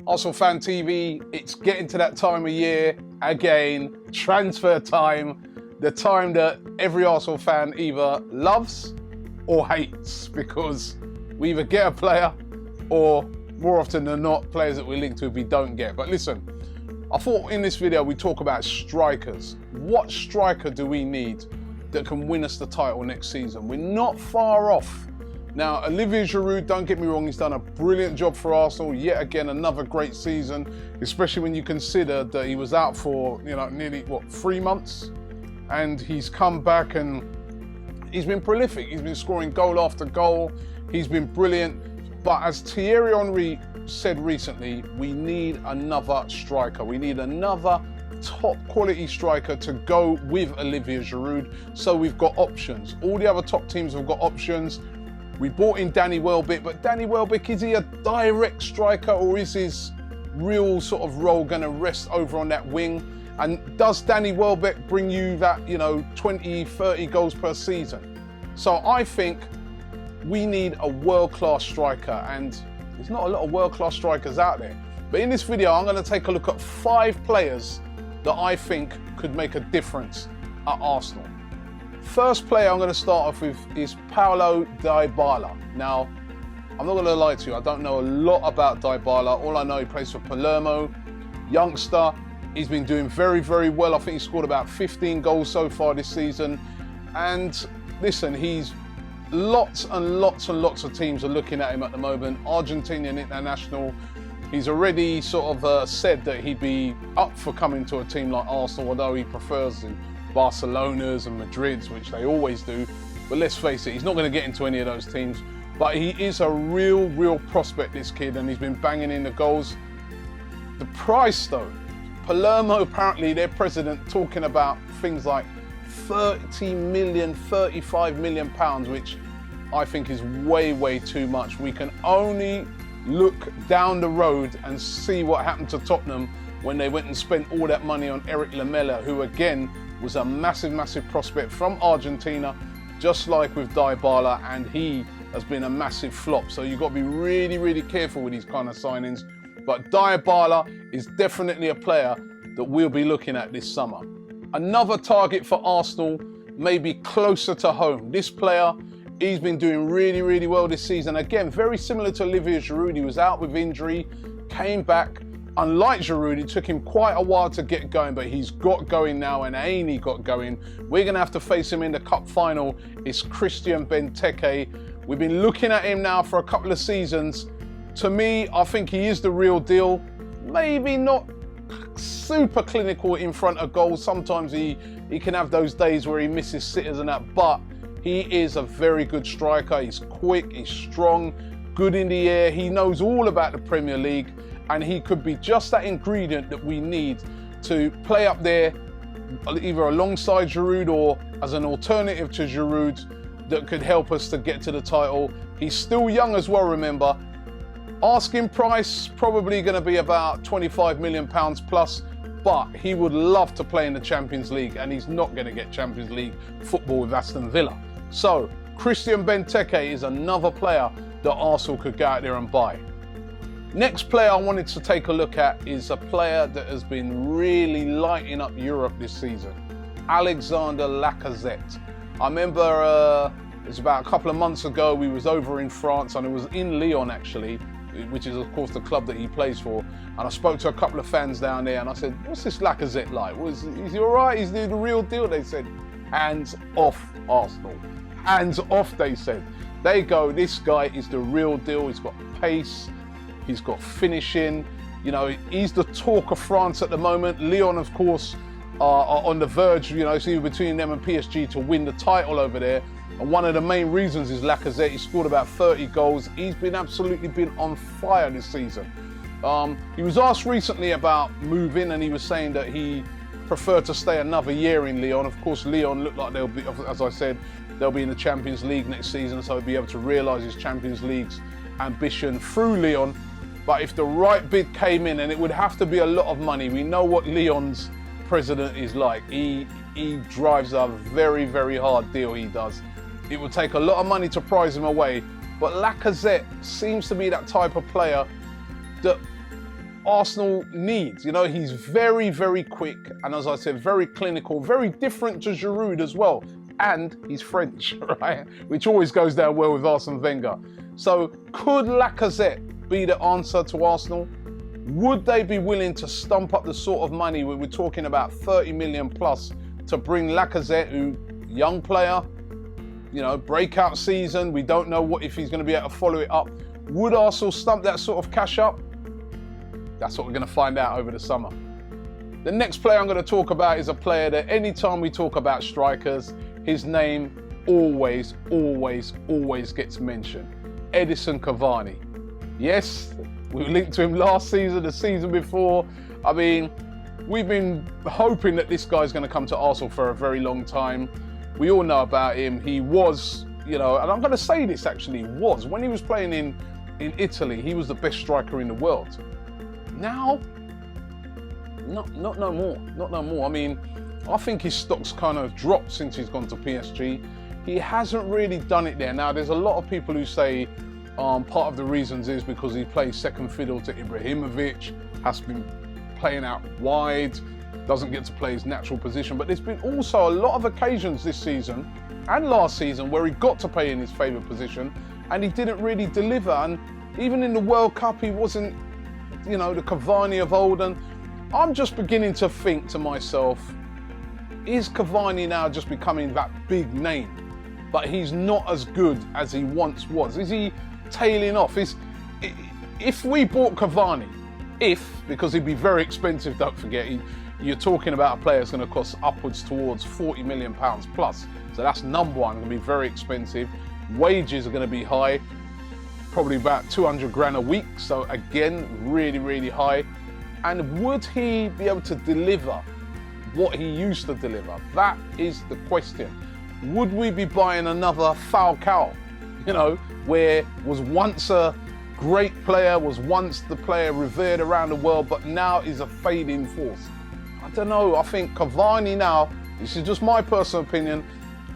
Arsenal Fan TV, it's getting to that time of year again, transfer time, the time that every Arsenal fan either loves or hates, because we either get a player or more often than not, players that we're linked to we don't get. But listen, I thought in this video we talk about strikers. What striker do we need that can win us the title next season? We're not far off. Now, Olivier Giroud, don't get me wrong, he's done a brilliant job for Arsenal. Yet again, another great season, especially when you consider that he was out for, nearly, 3 months? And he's come back and he's been prolific. He's been scoring goal after goal. He's been brilliant. But as Thierry Henry said recently, we need another striker. We need another top quality striker to go with Olivier Giroud. So we've got options. All the other top teams have got options. We brought in Danny Welbeck, but Danny Welbeck, is he a direct striker, or is his real sort of role going to rest over on that wing? And does Danny Welbeck bring you that, 20, 30 goals per season? So I think we need a world-class striker, and there's not a lot of world-class strikers out there. But in this video, I'm going to take a look at 5 players that I think could make a difference at Arsenal. First player I'm going to start off with is Paulo Dybala. Now, I'm not going to lie to you, I don't know a lot about Dybala. All I know, he plays for Palermo, youngster. He's been doing very, very well. I think he scored about 15 goals so far this season. And listen, he's lots and lots and lots of teams are looking at him at the moment. Argentinian international. He's already sort of said that he'd be up for coming to a team like Arsenal, although he prefers Barcelona's and Madrid's, which they always do. But let's face it, he's not going to get into any of those teams. But he is a real prospect, this kid, and he's been banging in the goals. The price, though, Palermo, apparently their president talking about things like 30 million, 35 million pounds, which I think is way too much. We can only look down the road and see what happened to Tottenham when they went and spent all that money on Eric Lamela, who again was a massive prospect from Argentina, just like with Dybala, and he has been a massive flop. So you've got to be really careful with these kind of signings. But Dybala is definitely a player that we'll be looking at this summer. Another target for Arsenal, maybe closer to home. This player, he's been doing really well this season. Again, very similar to Olivier Giroud. He was out with injury, came back. Unlike Giroud, it took him quite a while to get going, but he's got going now, and ain't he got going. We're going to have to face him in the cup final. It's Christian Benteke. We've been looking at him now for a couple of seasons. To me, I think he is the real deal. Maybe not super clinical in front of goal. Sometimes he can have those days where he misses sitters and that, but he is a very good striker. He's quick, he's strong, good in the air. He knows all about the Premier League, and he could be just that ingredient that we need to play up there, either alongside Giroud or as an alternative to Giroud, that could help us to get to the title. He's still young as well, remember. Asking price, probably going to be about 25 million pounds plus, but he would love to play in the Champions League, and he's not going to get Champions League football with Aston Villa. So, Christian Benteke is another player that Arsenal could go out there and buy. Next player I wanted to take a look at is a player that has been really lighting up Europe this season, Alexandre Lacazette. I remember it was about a couple of months ago, we was over in France, and it was in Lyon actually, which is of course the club that he plays for. And I spoke to a couple of fans down there, and I said, what's this Lacazette like? Is he all right? Is he the real deal? They said, hands off Arsenal. Hands off, they said. They go, this guy is the real deal. He's got pace. He's got finishing. He's the talk of France at the moment. Lyon, of course, are on the verge, it's either between them and PSG to win the title over there. And one of the main reasons is Lacazette. He scored about 30 goals. He's been absolutely on fire this season. He was asked recently about moving, and he was saying that he preferred to stay another year in Lyon. Of course, Lyon look like they'll be, as I said, they'll be in the Champions League next season, so he'll be able to realise his Champions League's ambition through Lyon. But if the right bid came in, and it would have to be a lot of money, we know what Lyon's president is like. He drives a very hard deal, he does. It would take a lot of money to prize him away, but Lacazette seems to be that type of player that Arsenal needs. You know, he's very, very quick, and as I said, very clinical, very different to Giroud as well. And he's French, right? Which always goes down well with Arsene Wenger. So could Lacazette be the answer to Arsenal? Would they be willing to stump up the sort of money we're talking about 30 million plus to bring Lacazette, who young player, you know, breakout season. We don't know if he's going to be able to follow it up. Would Arsenal stump that sort of cash up? That's what we're going to find out over the summer. The next player I'm going to talk about is a player that anytime we talk about strikers, his name always gets mentioned. Edinson Cavani. Yes, we linked to him last season, the season before. I mean, we've been hoping that this guy's going to come to Arsenal for a very long time. We all know about him. He was, you know, and I'm going to say this actually, when he was playing in Italy, he was the best striker in the world. Now, not no more. I mean, I think his stock's kind of dropped since he's gone to PSG. He hasn't really done it there. Now, there's a lot of people who say part of the reasons is because he plays second fiddle to Ibrahimovic, has been playing out wide, doesn't get to play his natural position. But there's been also a lot of occasions this season and last season where he got to play in his favourite position and he didn't really deliver. And even in the World Cup, he wasn't, you know, the Cavani of old. And I'm just beginning to think to myself, is Cavani now just becoming that big name, but he's not as good as he once was? Is he tailing off? If we bought Cavani, because he'd be very expensive, don't forget, you're talking about a player that's going to cost upwards towards £40 million plus. So that's number one, going to be very expensive. Wages are going to be high, probably about 200 grand a week. So again, really high. And would he be able to deliver what he used to deliver? That is the question. Would we be buying another Falcao, you know, where was once a great player, was once the player revered around the world, but now is a fading force? I don't know. I think Cavani now, this is just my personal opinion,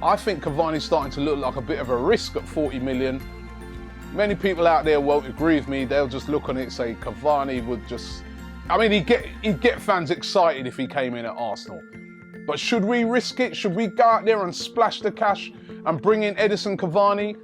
I think Cavani's starting to look like a bit of a risk at 40 million. Many people out there won't agree with me. They'll just look on it and say Cavani would just, I mean, he'd get fans excited if he came in at Arsenal. But should we risk it? Should we go out there and splash the cash and bring in Edinson Cavani?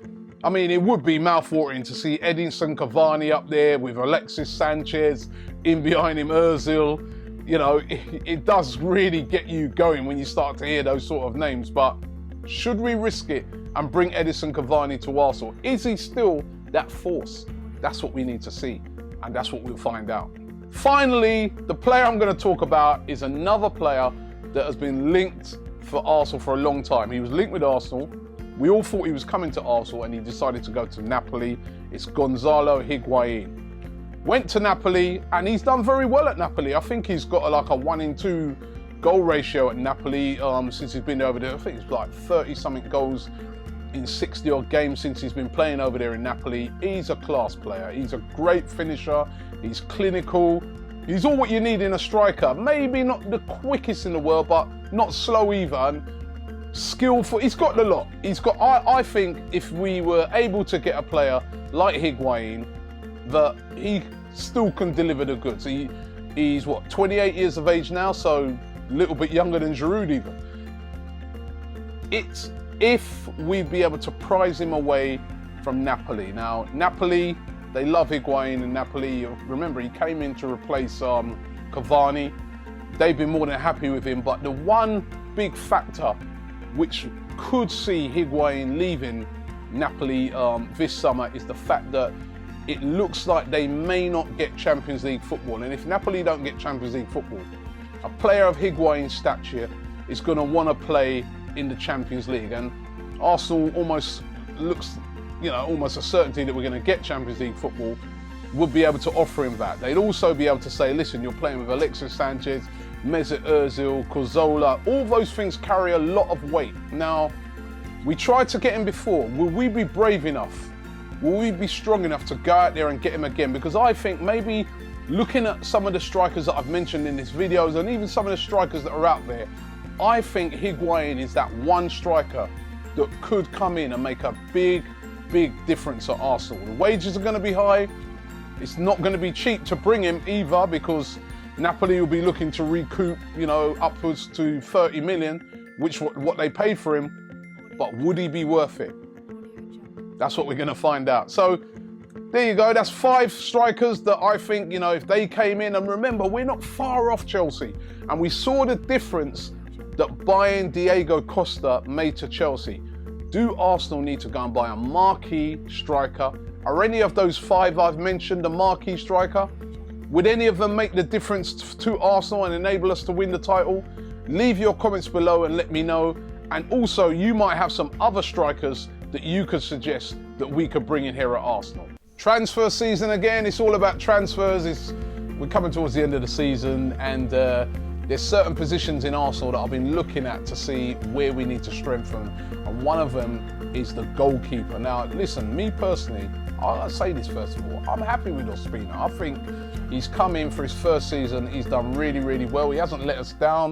I mean, it would be mouthwatering to see Edinson Cavani up there with Alexis Sanchez, in behind him Ozil. You know, it does really get you going when you start to hear those sort of names. But should we risk it and bring Edinson Cavani to Arsenal? Is he still that force? That's what we need to see, and that's what we'll find out. Finally, the player I'm going to talk about is another player that has been linked for Arsenal for a long time. He was linked with Arsenal. We all thought he was coming to Arsenal and he decided to go to Napoli. It's Gonzalo Higuain. Went to Napoli and he's done very well at Napoli. I think he's got like a 1-in-2 goal ratio at Napoli since he's been over there. I think it's like 30-something goals in 60-odd games since he's been playing over there in Napoli. He's a class player. He's a great finisher. He's clinical. He's all what you need in a striker. Maybe not the quickest in the world, but not slow either. And skillful. He's got the lot. He's got. I think if we were able to get a player like Higuain, that he still can deliver the goods. He's what, 28 years of age now, so a little bit younger than Giroud even. It's if we'd be able to prize him away from Napoli. Now, Napoli, they love Higuain in Napoli. Remember, he came in to replace Cavani. They've been more than happy with him. But the one big factor which could see Higuain leaving Napoli this summer is the fact that it looks like they may not get Champions League football. And if Napoli don't get Champions League football, a player of Higuain's stature is going to want to play in the Champions League. And Arsenal almost looks, you know, almost a certainty that we're going to get Champions League football, would be able to offer him that. They'd also be able to say, listen, you're playing with Alexis Sanchez, Mesut Ozil, Cazorla. All those things carry a lot of weight. Now, we tried to get him before. Will we be brave enough? Will we be strong enough to go out there and get him again? Because I think maybe looking at some of the strikers that I've mentioned in this videos and even some of the strikers that are out there, I think Higuain is that one striker that could come in and make a big difference at Arsenal. The wages are going to be high. It's not going to be cheap to bring him either, because Napoli will be looking to recoup, you know, upwards to 30 million, which what they paid for him. But would he be worth it? That's what we're going to find out. So there you go. That's 5 strikers that I think, you know, if they came in, and remember, we're not far off Chelsea, and we saw the difference that buying Diego Costa made to Chelsea. Do Arsenal need to go and buy a marquee striker? Are any of those 5 I've mentioned a marquee striker? Would any of them make the difference to Arsenal and enable us to win the title? Leave your comments below and let me know. And also, you might have some other strikers that you could suggest that we could bring in here at Arsenal. Transfer season again, it's all about transfers. We're coming towards the end of the season, and there's certain positions in Arsenal that I've been looking at to see where we need to strengthen. And one of them is the goalkeeper. Now, listen, me personally, I'll say this first of all, I'm happy with Ospina. I think he's come in for his first season, he's done really, really well. He hasn't let us down.